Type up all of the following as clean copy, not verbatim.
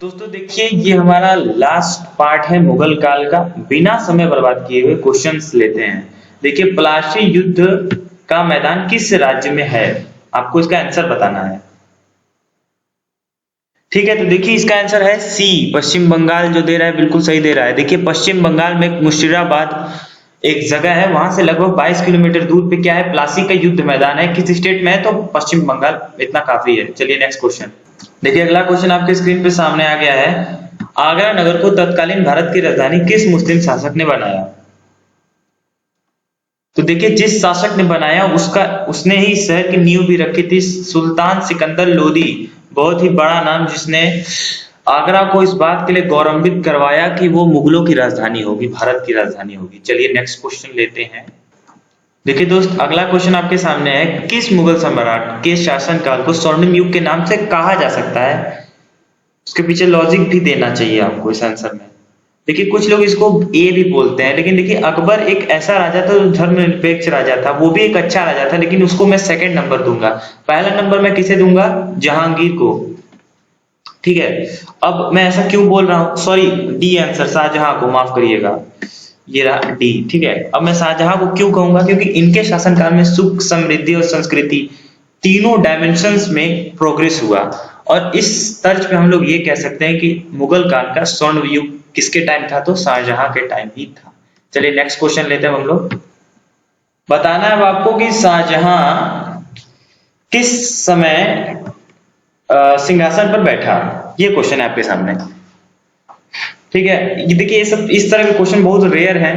दोस्तों देखिए, ये हमारा लास्ट पार्ट है मुगल काल का। बिना समय बर्बाद किए हुए क्वेश्चंस लेते हैं। देखिए, प्लासी युद्ध का मैदान किस राज्य में है? आपको इसका आंसर बताना है। ठीक है, तो देखिए इसका आंसर है सी, पश्चिम बंगाल। जो दे रहा है बिल्कुल सही दे रहा है। देखिए, पश्चिम बंगाल में मुर्शिदाबाद एक जगह है, वहां से लगभग 22 किलोमीटर दूर पे क्या है, प्लासी का युद्ध मैदान है। किस स्टेट में है? तो पश्चिम बंगाल। इतना काफी है। चलिए नेक्स्ट क्वेश्चन। देखिए, अगला क्वेश्चन आपके स्क्रीन पे सामने आ गया है। आगरा नगर को तत्कालीन भारत की राजधानी किस मुस्लिम शासक ने बनाया? तो देखिए, जिस शासक ने बनाया उसने ही शहर की नींव भी रखी थी, सुल्तान सिकंदर लोदी। बहुत ही बड़ा नाम, जिसने आगरा को इस बात के लिए गौरवान्वित करवाया कि वो मुगलों की राजधानी होगी, भारत की राजधानी होगी। चलिए नेक्स्ट क्वेश्चन लेते हैं। देखिए दोस्त, अगला क्वेश्चन आपके सामने है। किस मुगल सम्राट के शासनकाल को स्वर्णिम युग के नाम से कहा जा सकता है? उसके पीछे लॉजिक भी देना चाहिए आपको इस आंसर में। देखिए, कुछ लोग इसको ए भी बोलते हैं, लेकिन देखिए अकबर एक ऐसा राजा था जो धर्मनिरपेक्ष राजा था। वो भी एक अच्छा राजा था, लेकिन उसको मैं सेकंड नंबर दूंगा। पहला नंबर मैं किसे दूंगा? जहांगीर को। ठीक है, अब मैं ऐसा क्यों बोल रहा हूँ? सॉरी, डी आंसर, शाहजहां को, माफ करिएगा। ये रहा डी। ठीक है, अब मैं शाहजहां को क्यों कहूंगा? क्योंकि इनके शासनकाल में सुख, समृद्धि और संस्कृति तीनों डायमेंशंस में प्रोग्रेस हुआ। और इस तर्ज पे हम लोग ये कह सकते हैं कि मुगल काल का स्वर्ण युग किसके टाइम था? तो शाहजहां के टाइम ही था। चलिए नेक्स्ट क्वेश्चन लेते हैं हम लोग। बताना है अब आपको कि शाहजहां किस समय सिंहासन पर बैठा। ये क्वेश्चन है आपके सामने। ठीक है, ये देखिए, ये सब इस तरह के क्वेश्चन बहुत रेयर हैं।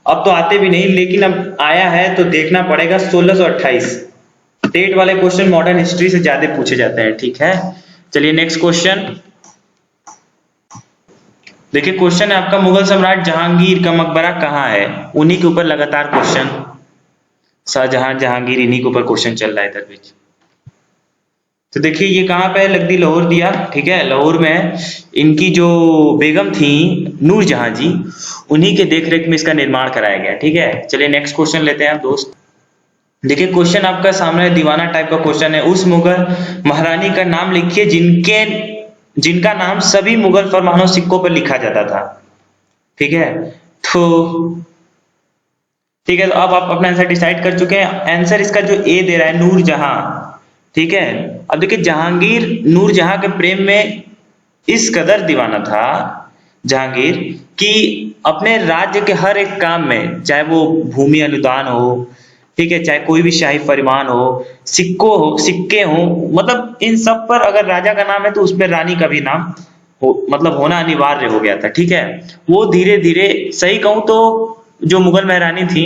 अब तो आते भी नहीं, लेकिन अब आया है तो देखना पड़ेगा। 1628 डेट वाले क्वेश्चन मॉडर्न हिस्ट्री से ज्यादा पूछे जाते हैं। ठीक है, चलिए नेक्स्ट क्वेश्चन। देखिए, क्वेश्चन है आपका, मुगल सम्राट जहांगीर का मकबरा कहाँ है? उन्हीं के ऊपर लगातार क्वेश्चन, शाहजहां जहांगीर, इन्हीं के ऊपर क्वेश्चन चल रहा है इधर बीच। तो देखिए, ये कहाँ पे है? लखदी लाहौर दिया। ठीक है, लाहौर में इनकी जो बेगम थी नूरजहां जी, उन्हीं के देखरेख में इसका निर्माण कराया गया। ठीक है, चलिए नेक्स्ट क्वेश्चन लेते हैं आप दोस्त। देखिए, क्वेश्चन आपका सामने दीवाना टाइप का क्वेश्चन है। उस मुगल महारानी का नाम लिखिए जिनका नाम सभी मुगल फरमानों सिक्कों पर लिखा जाता था। ठीक है, तो ठीक है, तो अब आप अपना आंसर डिसाइड कर चुके हैं। आंसर इसका जो ए दे रहा है, नूरजहां। ठीक है, अब देखिए, जहांगीर नूरजहां के प्रेम में इस कदर दीवाना था जहांगीर कि अपने राज्य के हर एक काम में, चाहे वो भूमि अनुदान हो, ठीक है, चाहे कोई भी शाही फरमान हो, सिक्के हो, मतलब इन सब पर अगर राजा का नाम है तो उस पर रानी का भी नाम मतलब होना अनिवार्य हो गया था। ठीक है, वो धीरे धीरे, सही कहूं तो जो मुगल महारानी थी,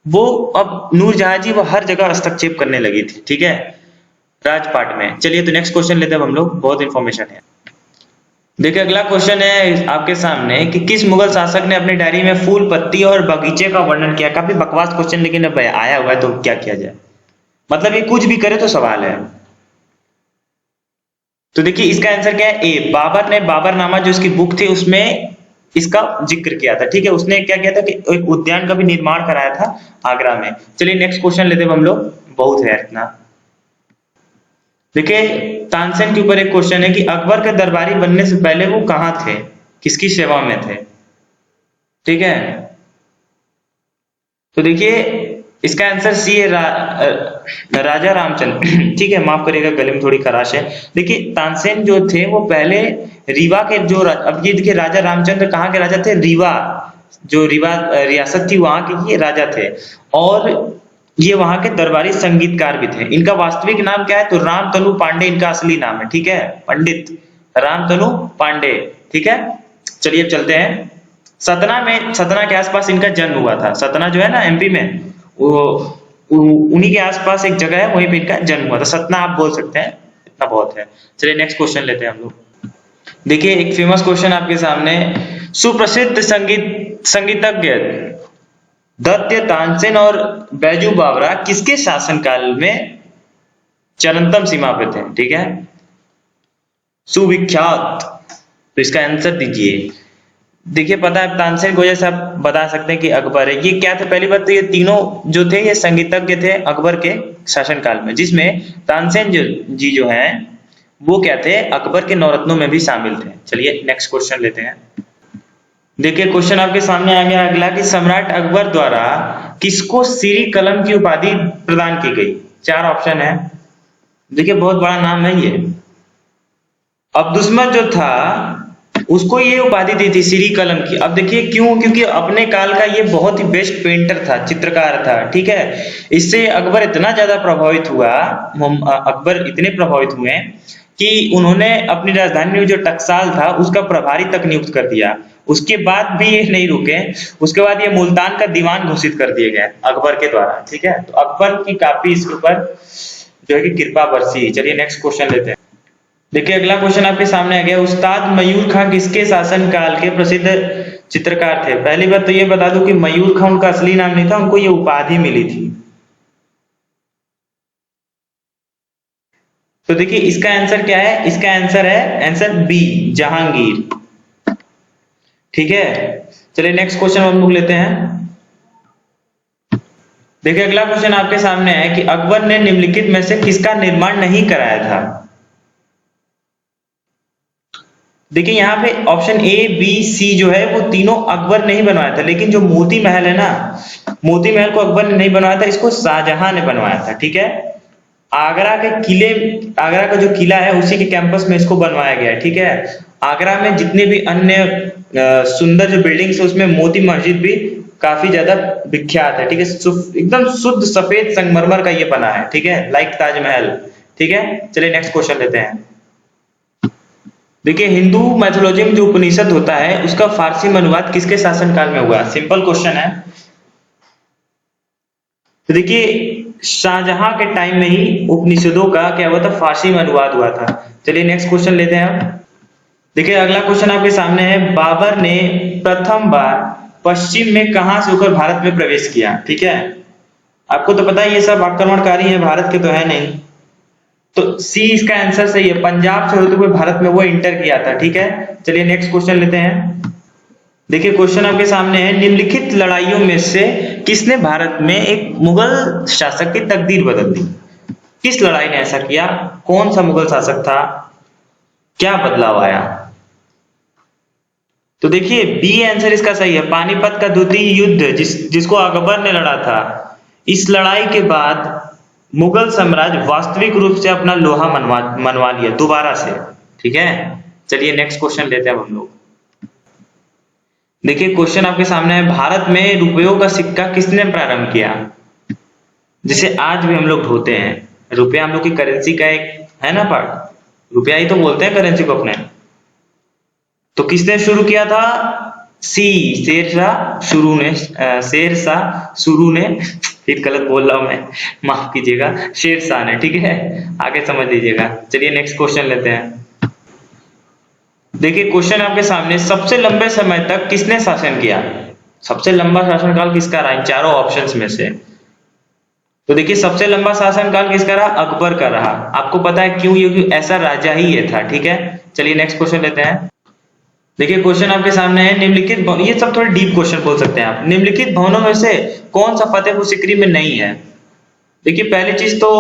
वो अब नूरजहां जी वो हर जगह हस्तक्षेप करने लगी थी। ठीक है, राजपाट में। चलिए तो नेक्स्ट क्वेश्चन लेते हैं हम लोग, बहुत इंफॉर्मेशन है। देखिए, अगला क्वेश्चन है आपके सामने कि किस मुगल शासक ने अपनी डायरी में फूल, पत्ती और बगीचे का वर्णन किया? काफी बकवास क्वेश्चन, लेकिन अब आया हुआ है तो क्या किया जाए। मतलब ये कुछ भी करे तो सवाल है। तो देखिए, इसका आंसर क्या है? ए, बाबर ने बाबरनामा जो इसकी बुक थी उसमें इसका जिक्र किया था। ठीक है, उसने क्या किया था कि एक उद्यान का भी निर्माण कराया था आगरा में। चलिए नेक्स्ट क्वेश्चन लेते हैं हम लोग, बहुत है इतना। देखिए, तानसेन के ऊपर एक क्वेश्चन है कि अकबर के दरबारी बनने से पहले वो कहाँ थे, किसकी सेवा में थे? ठीक है, तो देखिए इसका आंसर सी है, राजा रामचंद्र। ठीक है, माफ करिएगा, गले में थोड़ी खराश है। देखिए, तानसेन जो थे वो पहले रीवा के जो अब ये देखिए, राजा रामचंद्र कहाँ के राजा थे? रीवा, जो रीवा रियासत थी वहां के ये राजा थे। और ये वहां के दरबारी संगीतकार भी थे। इनका वास्तविक नाम क्या है? तो रामतनु पांडे इनका असली नाम है। ठीक है, पंडित रामतनु पांडे। ठीक है, चलिए अब चलते हैं। सतना के आसपास इनका जन्म हुआ था। सतना जो है ना एमपी में, वो उन्हीं के आसपास एक जगह है, वहीं पे इनका जन्म हुआ था। सतना आप बोल सकते हैं, इतना बहुत है। चलिए नेक्स्ट क्वेश्चन लेते हैं हम लोग। देखिए, एक फेमस क्वेश्चन आपके सामने, सुप्रसिद्ध संगीतज्ञ दत्त तानसेन और बैजू बावरा किसके शासनकाल में चरमतम सीमा पे थे? ठीक है, सुविख्यात। तो इसका आंसर दीजिए। देखिए, पता है तानसेन की वजह से आप बता सकते हैं कि अकबर है। ये क्या थे? पहली बात तो ये तीनों जो थे ये संगीतज्ञ थे अकबर के शासनकाल में, जिसमें तानसेन जी जो हैं वो क्या थे, अकबर के नौरत्नों में भी शामिल थे। चलिए नेक्स्ट क्वेश्चन लेते हैं। देखिए क्वेश्चन आपके सामने आ गया अगला कि सम्राट अकबर द्वारा किसको सीरी कलम की उपाधि प्रदान की गई। चार ऑप्शन है। देखिए बहुत बड़ा नाम है ये। अब्दुस्मत जो था उसको ये उपाधि दी थी सीरी कलम की। अब देखिए क्यों, क्योंकि अपने काल का ये बहुत ही बेस्ट पेंटर था, चित्रकार था, ठीक है। इससे अकबर इतना ज्यादा प्रभावित हुआ, अकबर इतने प्रभावित हुए कि उन्होंने अपनी राजधानी में जो टकसाल था उसका प्रभारी तक नियुक्त कर दिया। उसके बाद भी ये नहीं रुके, उसके बाद ये मुल्तान का दीवान घोषित कर दिए गए अकबर के द्वारा, ठीक है। तो अकबर की काफी इसके ऊपर जो है कि कृपा बरसी। चलिए नेक्स्ट क्वेश्चन लेते हैं। देखिए अगला क्वेश्चन आपके सामने आ गया, उस्ताद मयूर खां किसके शासन काल के प्रसिद्ध चित्रकार थे। पहली बात तो ये बता दूं कि मयूर खां उनका असली नाम नहीं था, उनको ये उपाधि मिली थी। तो देखिए इसका आंसर क्या है, इसका आंसर है आंसर बी, जहांगीर, ठीक है। चलिए नेक्स्ट क्वेश्चन हम लोग लेते हैं। देखिए अगला क्वेश्चन आपके सामने है कि अकबर ने निम्नलिखित में से किसका निर्माण नहीं कराया था। देखिए यहाँ पे ऑप्शन ए बी सी जो है वो तीनों अकबर ने ही बनवाया था, लेकिन जो मोती महल है ना, मोती महल को अकबर ने नहीं बनवाया था, इसको शाहजहां ने बनवाया था, ठीक है। आगरा के किले, आगरा का जो किला है उसी के कैंपस में इसको बनवाया गया है, ठीक है। आगरा में जितने भी अन्य सुंदर जो बिल्डिंग्स है उसमें मोती मस्जिद भी काफी ज्यादा विख्यात है, ठीक है। एकदम शुद्ध सफेद संगमरमर का ये बना है, ठीक है, लाइक ताजमहल, ठीक है। चलिए नेक्स्ट क्वेश्चन लेते हैं। देखिए हिंदू मैथोलॉजी में जो उपनिषद होता है उसका फारसी में अनुवाद किसके शासनकाल में हुआ। सिंपल क्वेश्चन है। तो देखिए शाहजहां के टाइम में ही उपनिषदों का क्या हुआ था, फारसी में अनुवाद हुआ था। चलिए नेक्स्ट क्वेश्चन लेते हैं हम। देखिए अगला क्वेश्चन आपके सामने है, बाबर ने प्रथम बार पश्चिम में कहां से होकर भारत में प्रवेश किया, ठीक है। आपको तो पता है ये सब आक्रमणकारी है, भारत के तो है नहीं, तो सी इसका आंसर सही है, पंजाब से होते हुए भारत में वो इंटर किया था, ठीक है। चलिए नेक्स्ट क्वेश्चन लेते हैं। देखिए क्वेश्चन आपके सामने है, निम्नलिखित लड़ाइयों में से किसने भारत में एक मुगल शासक की तकदीर बदल दी। किस लड़ाई ने ऐसा किया, कौन सा मुगल शासक था, क्या बदलाव आया। तो देखिए बी आंसर इसका सही है, पानीपत का द्वितीय युद्ध जिसको अकबर ने लड़ा था। इस लड़ाई के बाद मुगल साम्राज्य वास्तविक रूप से अपना लोहा मनवा लिया दोबारा से, ठीक है। चलिए नेक्स्ट क्वेश्चन लेते हैं हम लोग। देखिए क्वेश्चन आपके सामने है, भारत में रुपयों का सिक्का किसने प्रारंभ किया, जिसे आज भी हम लोग ढोते हैं। रुपया हम लोग की करेंसी का एक है ना पार्ट, रुपया ही तो बोलते हैं करेंसी को अपने। तो किसने शुरू किया था, सी शेरशाह शुरू ने, शेरशाह शुरू ने, फिर गलत बोल रहा हूं मैं, माफ कीजिएगा, शेरशाह ने, ठीक है, आगे समझ लीजिएगा। चलिए नेक्स्ट क्वेश्चन लेते हैं। देखिए क्वेश्चन आपके सामने, सबसे लंबे समय तक किसने शासन किया। सबसे लंबा शासनकाल किसका रहा इन चारों ऑप्शंस में से। तो देखिए सबसे लंबा शासनकाल किसका रहा, अकबर का रहा। आपको पता है क्यों, क्योंकि ऐसा राजा ही ये था, ठीक है। चलिए नेक्स्ट क्वेश्चन लेते हैं। देखिए क्वेश्चन आपके सामने है, निम्नलिखित, ये सब थोड़े डीप क्वेश्चन बोल सकते हैं आप, निम्नलिखित भवनों में से कौन सा फतेहपुर सीकरी में नहीं है। देखिए पहली चीज तो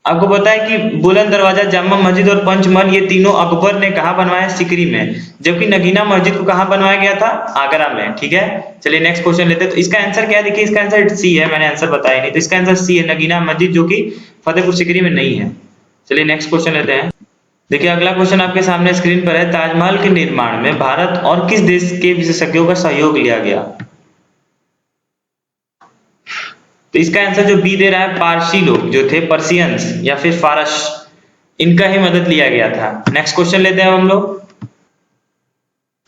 आपको पता है कि बुलंद दरवाजा, जामा मस्जिद और पंचमहल ये तीनों अकबर ने कहा बनवाया, सीकरी में, जबकि नगीना मस्जिद को कहाँ बनवाया गया था, आगरा में, ठीक है। चलिए नेक्स्ट क्वेश्चन लेते हैं। तो इसका आंसर क्या है, देखिए इसका आंसर सी है, मैंने आंसर बताया नहीं, तो इसका आंसर सी है, नगीना मस्जिद, जो कि फतेहपुर सीकरी में नहीं है। चलिए नेक्स्ट क्वेश्चन लेते हैं। देखिए अगला क्वेश्चन आपके सामने स्क्रीन पर है, ताजमहल के निर्माण में भारत और किस देश के विशेषज्ञों का सहयोग लिया गया। तो इसका आंसर जो बी दे रहा है, पारसी लोग जो थे, पर्शियंस या फिर फारस, इनका ही मदद लिया गया था। नेक्स्ट क्वेश्चन लेते हैं हम लोग।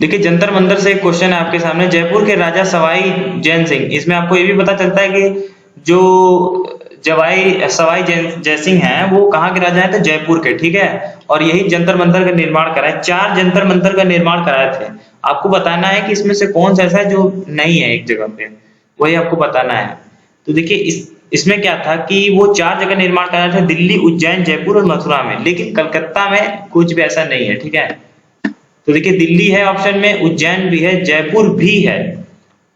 देखिए जंतर मंतर से एक क्वेश्चन है आपके सामने, जयपुर के राजा सवाई जैन सिंह, इसमें आपको ये भी पता चलता है कि जो सवाई जय सिंह हैं वो कहाँ के राजा हैं, तो जयपुर के, ठीक है। और यही जंतर मंतर का निर्माण कराए, 4 जंतर मंतर का निर्माण कराए थे। आपको बताना है कि इसमें से कौन सा ऐसा है जो नहीं है एक जगह पे, वही आपको बताना है। तो देखिए इसमें क्या था कि वो 4 जगह निर्माण कराए थे, दिल्ली, उज्जैन, जयपुर और मथुरा में, लेकिन कलकत्ता में कुछ भी ऐसा नहीं है, ठीक है। तो देखिए दिल्ली है ऑप्शन में, उज्जैन भी है, जयपुर भी है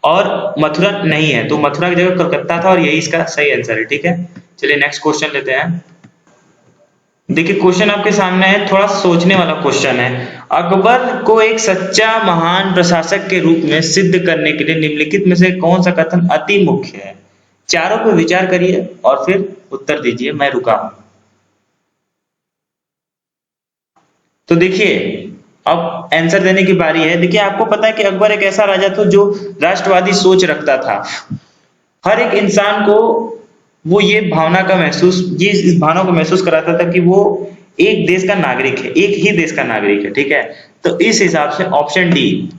और मथुरा नहीं है, तो मथुरा की जगह कलकत्ता था और यही इसका सही आंसर है, ठीक है। चलिए नेक्स्ट क्वेश्चन लेते हैं। देखिए क्वेश्चन आपके सामने है, थोड़ा सोचने वाला क्वेश्चन है। अकबर को एक सच्चा महान प्रशासक के रूप में सिद्ध करने के लिए निम्नलिखित में से कौन सा कथन अति मुख्य है? चारों पे विचार करिए और फिर उत्तर दीजिए, मैं रुका हूं। तो देखिए अब आंसर देने की बारी है। देखिए आपको पता है कि अकबर एक ऐसा राजा था जो राष्ट्रवादी सोच रखता था। हर एक इंसान को वो ये भावना का महसूस ये इस भावना को महसूस कराता था कि वो एक देश का नागरिक है, एक ही देश का नागरिक है, ठीक है। तो इस हिसाब से ऑप्शन डी,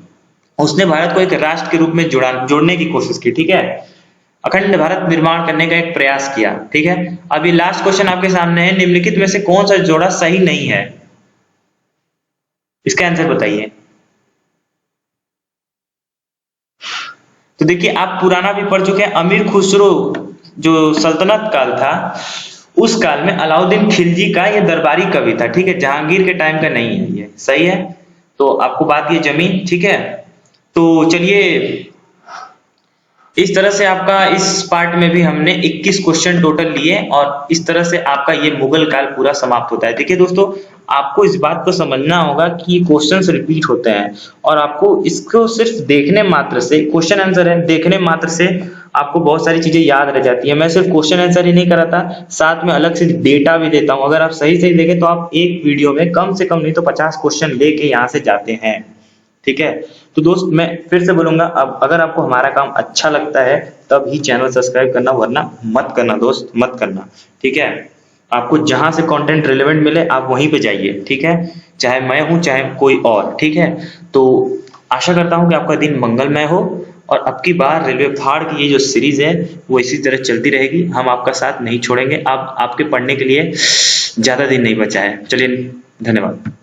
उसने भारत को एक राष्ट्र के रूप में जोड़ने की कोशिश की, ठीक है। अखंड भारत निर्माण करने का एक प्रयास किया, ठीक है। अभी लास्ट क्वेश्चन आपके सामने है, निम्नलिखित में से कौन सा जोड़ा सही नहीं है? इसका आंसर बताइए। तो देखिए आप पुराना भी पढ़ चुके हैं। अमीर खुसरो जो सल्तनत काल था, उस काल में अलाउद्दीन खिलजी का ये दरबारी कवि था, ठीक है। जहांगीर के टाइम का नहीं है, ये सही है। तो आपको बात ये जमी, ठीक है। तो चलिए इस तरह से आपका इस पार्ट में भी हमने 21 क्वेश्चन टोटल लिए और इस तरह से आपका ये मुगल काल पूरा समाप्त होता है। देखिए दोस्तों, आपको इस बात को समझना होगा कि क्वेश्चंस रिपीट होते हैं और आपको इसको सिर्फ देखने मात्र से, क्वेश्चन आंसर है, देखने मात्र से आपको बहुत सारी चीजें याद रह जाती है। मैं सिर्फ क्वेश्चन आंसर ही नहीं कराता, साथ में अलग से डेटा भी देता हूं। अगर आप सही सही देखें तो आप एक वीडियो में कम से कम नहीं तो 50 क्वेश्चन लेके यहाँ से जाते हैं, ठीक है। तो दोस्त मैं फिर से बोलूंगा, अब अगर आपको हमारा काम अच्छा लगता है तब ही चैनल सब्सक्राइब करना, वरना मत करना दोस्त, मत करना, ठीक है। आपको जहां से कंटेंट रिलेवेंट मिले आप वहीं पे जाइए, ठीक है। चाहे मैं हूं चाहे कोई और, ठीक है। तो आशा करता हूं कि आपका दिन मंगलमय हो और अब की बार रेलवे फाड़ की ये जो सीरीज है वो इसी तरह चलती रहेगी। हम आपका साथ नहीं छोड़ेंगे। आप आपके पढ़ने के लिए ज्यादा दिन नहीं बचा है। चलिए, धन्यवाद।